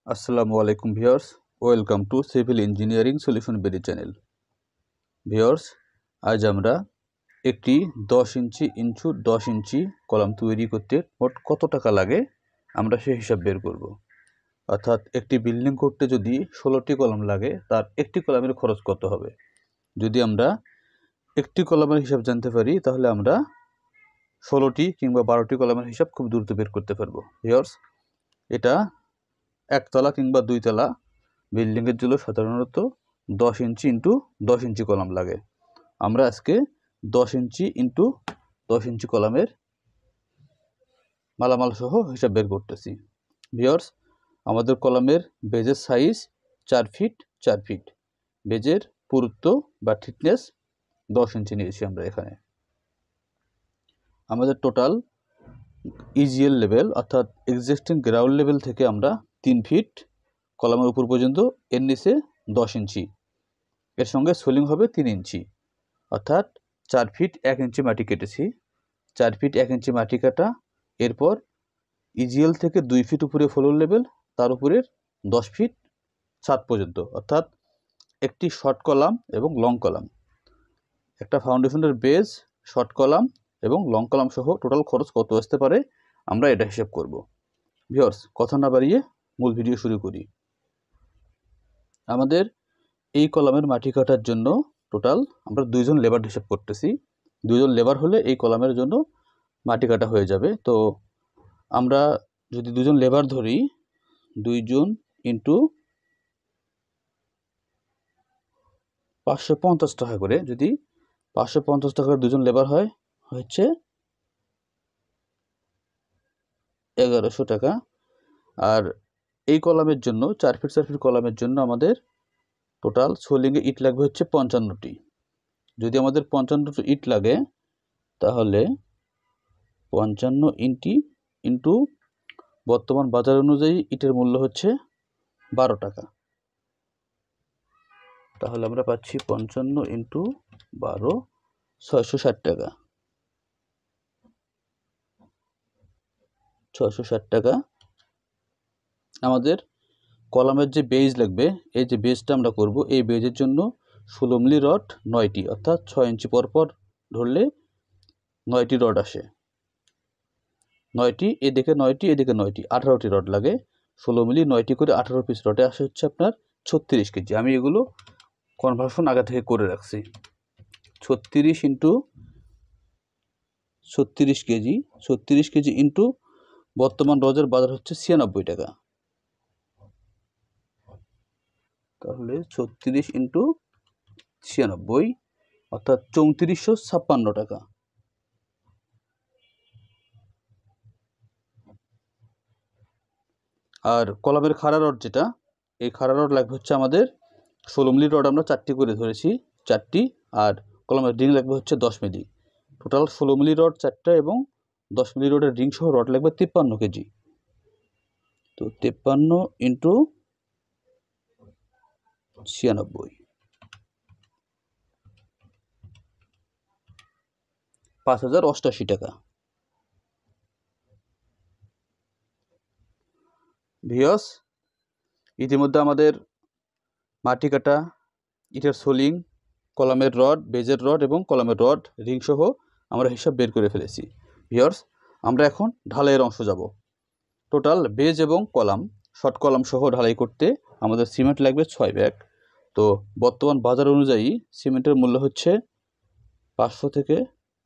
আসসালামু আলাইকুম viewers, welcome to civil engineering solution berry channel. Viewers, আজ আমরা একটি 10 ইঞ্চি ইনটু 10 ইঞ্চি কলাম তৈরি করতে মোট কত টাকা লাগে আমরা সেই হিসাব বের করব। অর্থাৎ একটি বিল্ডিং করতে যদি 16টি কলাম লাগে, তার একটি কলামের খরচ কত হবে। যদি আমরা একটি কলামের হিসাব জানতে পারি, তাহলে আমরা 16টি কিংবা 12টি কলামের হিসাব খুব দ্রুত বের করতে পারবো। ভিউয়ার্স, এটা একতলা কিংবা দুইতলা বিল্ডিংয়ের জন্য সাধারণত 10 ইঞ্চি ইন্টু 10 ইঞ্চি কলাম লাগে। আমরা আজকে 10 ইঞ্চি ইন্টু 10 ইঞ্চি কলামের মালামাল সহ হিসাব বের করতেছি। ভিউয়ার্স, আমাদের কলামের বেজের সাইজ 4 ফিট 4 ফিট, বেজের পুরুত্ব বা থিকনেস 10 ইঞ্চি নিয়েছি আমরা এখানে। আমাদের টোটাল ইজিএল লেভেল অর্থাৎ এক্সিস্টিং গ্রাউন্ড লেভেল থেকে আমরা 3 ফিট কলামের উপর পর্যন্ত, এর নিচে 10 ইঞ্চি, এর সঙ্গে সোলিং হবে 3 ইঞ্চি, অর্থাৎ 4 ফিট 1 ইঞ্চি মাটি কেটেছি। 4 ফিট 1 ইঞ্চি মাটি কাটা, এরপর ইজিএল থেকে 2 ফিট উপরে ফ্লোর লেভেল, তার উপরের 10 ফিট ছাদ পর্যন্ত, অর্থাৎ একটি শর্ট কলাম এবং লং কলাম, একটা ফাউন্ডেশনের বেজ, শর্ট কলাম এবং লং কলাম সহ টোটাল খরচ কত আসতে পারে আমরা এটা হিসাব করব। ভিউয়ার্স, কথা না বাড়িয়ে মূল ভিডিও শুরু করি। আমাদের এই কলামের মাটি কাটার জন্য টোটাল আমরা 2 জন লেবার হিসাব করতেছি। 2 জন লেবার হলে এই কলামের জন্য মাটি কাটা হয়ে যাবে। তো আমরা যদি 2 জন লেবার ধরি, 2 জন ইন্টু 550 টাকা করে, যদি 550 টাকার 2 জন লেবার হয়, হচ্ছে 1100 টাকা। আর এই কলামের জন্য 4 ফিট 4 ফিট কলামের জন্য আমাদের টোটাল সোলিংয়ে ইট লাগবে হচ্ছে 55টি। যদি আমাদের 55টি ইট লাগে, তাহলে 55 ইন্টু বর্তমান বাজার অনুযায়ী ইটের মূল্য হচ্ছে 12 টাকা। তাহলে আমরা পাচ্ছি 55 ইন্টু 12, 660 টাকা। 660 টাকা। আমাদের কলামের যে বেজ লাগবে, এই যে বেজটা আমরা করব, এই বেজের জন্য 16 মিলি রড 9টি, অর্থাৎ 6 ইঞ্চি পরপর ধরলে 9টি রড আসে। 9টি, এদিকে 9টি, এদিকে 9টি, 18টি রড লাগে। 16 মিলি 9টি করে 18 পিস রডে আসে হচ্ছে আপনার 36 কেজি। আমি এগুলো কনভার্সন আগে থেকে করে রাখছি। 36 ইন্টু 36 কেজি, 36 কেজি ইন্টু বর্তমান রডের বাজার হচ্ছে 96 টাকা। তাহলে 36 ইন্টু 96, অর্থাৎ 3456 টাকা। আর কলামের খাড়া রড যেটা, এই খাড়া রড লাগবে হচ্ছে আমাদের 16 মিলি রড আমরা 4টি করে ধরেছি, 4টি, আর কলামের রিং লাগবে হচ্ছে 10 মিলি। টোটাল 16 মিলি রড 4টা এবং 10 মিলি রডের রিং সহ রড লাগবে 53 কেজি। তো 53 ইন্টু 96, 5088 টাকা। ভিউয়ার্স, ইতিমধ্যে আমাদের মাটি কাটা, ইটের সোলিং, কলামের রড, বেজের রড এবং কলামের রড রিং সহ আমরা হিসাব বের করে ফেলেছি। ভিউয়ার্স, আমরা এখন ঢালাইয়ের অংশ যাব। টোটাল বেজ এবং কলাম, শর্ট কলাম সহ ঢালাই করতে আমাদের সিমেন্ট লাগবে 6 ব্যাগ। তো বর্তমান বাজার অনুযায়ী সিমেন্টের মূল্য হচ্ছে 500 থেকে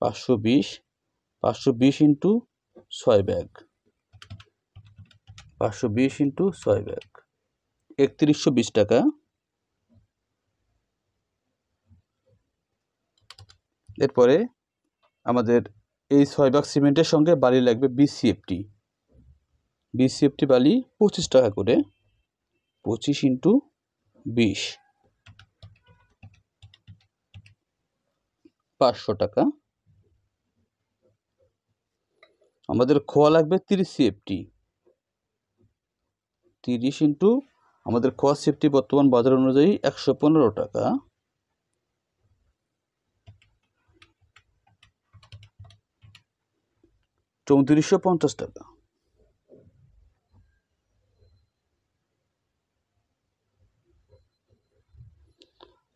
520, 520 ইন্টু 6 ব্যাগ, 520 ইন্টু 6 ব্যাগ, 3120 টাকা। এরপরে আমাদের এই 6 ব্যাগ সিমেন্টের সঙ্গে বালি লাগবে বিসিএফটি। বিসিএফটি বালি 25 টাকা করে, 25 ইন্টু 20, 500 টাকা। আমাদের খোয়া লাগবে 30 সিএফটি, 30 ইন্টু আমাদের খোয়া সিএফটি বর্তমান বাজার অনুযায়ী 115 টাকা। 3450 টাকা।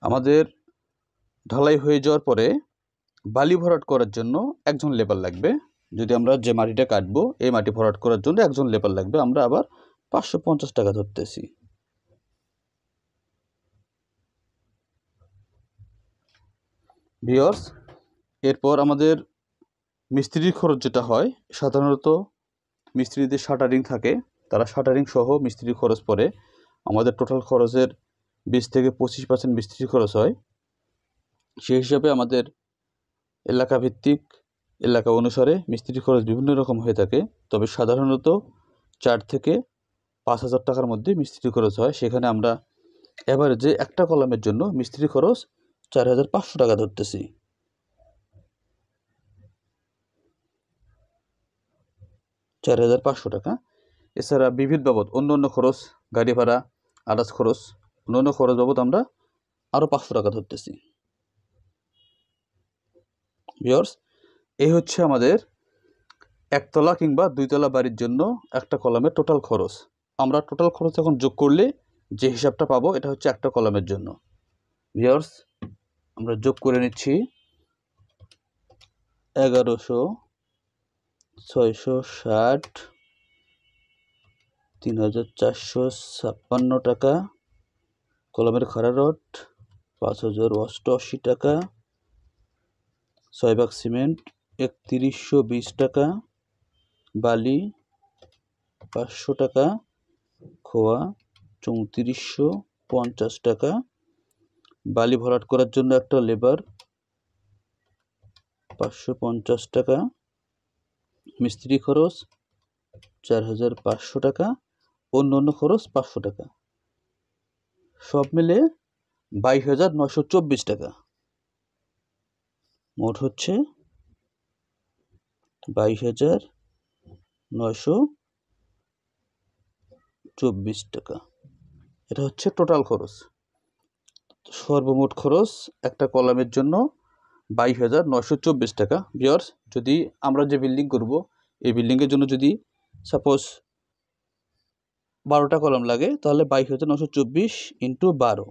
আমাদের ঢালাই হয়ে যাওয়ার পরে বালি ভরাট করার জন্য একজন লেবার লাগবে। যদি আমরা যে মাটিটা কাটবো এই মাটি ভরাট করার জন্য একজন লেবার লাগবে। আমরা আবার 550 টাকা ধরতেছি। ভিউয়ার্স, এরপর আমাদের মিস্ত্রির খরচ যেটা হয়, সাধারণত মিস্ত্রিদের শাটারিং থাকে, তারা শাটারিং সহ মিস্ত্রির খরচ পড়ে। আমাদের টোটাল খরচের 20 থেকে 25% মিস্ত্রি খরচ হয়। সেই হিসাবে আমাদের এলাকা ভিত্তিক, এলাকা অনুসারে মিস্ত্রির খরচ বিভিন্ন রকম হয়ে থাকে। তবে সাধারণত 4 থেকে 5,000 টাকার মধ্যে মিস্ত্রি খরচ হয়। সেখানে আমরা এভারেজে একটা কলামের জন্য মিস্ত্রি খরচ 4,500 টাকা ধরতেছি। টাকা। এছাড়া বিবিধ বাবদ অন্য খরচ, গাড়ি ভাড়া, আদার্স খরচ, অন্য খরচ বাবদ আমরা আরও 500 টাকা ধরতেছি। ভিউয়ার্স, এই হচ্ছে আমাদের একতলা কিংবা 2তলা বাড়ির জন্য একটা কলামের টোটাল খরচ। আমরা টোটাল খরচ এখন যোগ করলে যে হিসাবটা পাবো এটা হচ্ছে একটা কলামের জন্য। ভিউয়ার্স, আমরা যোগ করে নিচ্ছি 1100, 660, 3,456 টাকা, কলমের খাড়া রড 5,088 টাকা, 6 ভাগ সিমেন্ট 3120 টাকা, বালি 500 টাকা, খোয়া 3450 টাকা, বালি ভরাট করার জন্য একটা লেবার 550 টাকা, মিস্ত্রি খরচ 4,500 টাকা, অন্য খরচ 500 টাকা, সব মিলে 22,924 টাকা। মোট হচ্ছে 22,924 টাকা। এটা হচ্ছে টোটাল খরচ। সর্বমোট খরচ একটা কলামের জন্য 22,924 টাকা। ভিউয়ার্স, যদি আমরা যে বিল্ডিং করব এই বিল্ডিংয়ের জন্য যদি সাপোজ 12টা কলাম লাগে তাহলে 22,924 ইন্টু 12,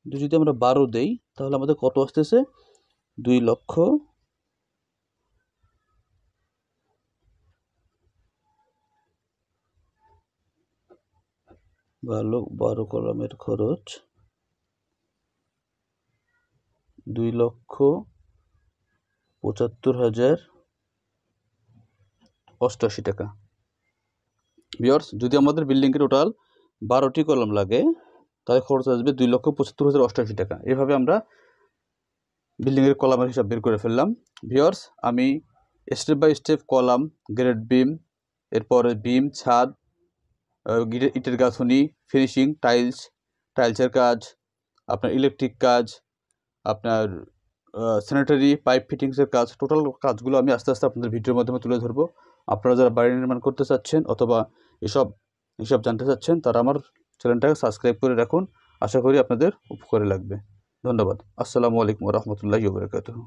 যদি আমরা 12 দেই তাহলে আমাদের কত আসতেছে? 2,00,000। 12 কলামের খরচ 2,75,088 টাকা। ভিউয়ার্স, যদি আমাদের বিল্ডিংয়ে টোটাল 12টি কলাম লাগে তাহলে খরচ আসবে 2,75,088 টাকা। এভাবে আমরা বিল্ডিংয়ের কলামের হিসাব বের করে ফেললাম। ভিউয়ার্স, আমি step by step column, grade beam, এরপর বিম, ছাদ, ইটের গাঁথনি, ফিনিশিং, টাইলসের কাজ, আপনার ইলেকট্রিক কাজ, আপনার স্যানিটারি পাইপ ফিটিংসের কাজ, টোটাল কাজগুলো আমি আস্তে আস্তে আপনাদের ভিডিওর মাধ্যমে তুলে ধরবো। আপনারা যারা বাড়ি নির্মাণ করতে চাচ্ছেন অথবা এসব জানতে চাচ্ছেন তারা আমার চ্যানেলটাকে সাবস্ক্রাইব করে রাখুন। আশা করি আপনাদের উপকারে লাগবে। ধন্যবাদ। আসসালামু আলাইকুম ওয়া রাহমাতুল্লাহি ওয়া বারাকাতুহু।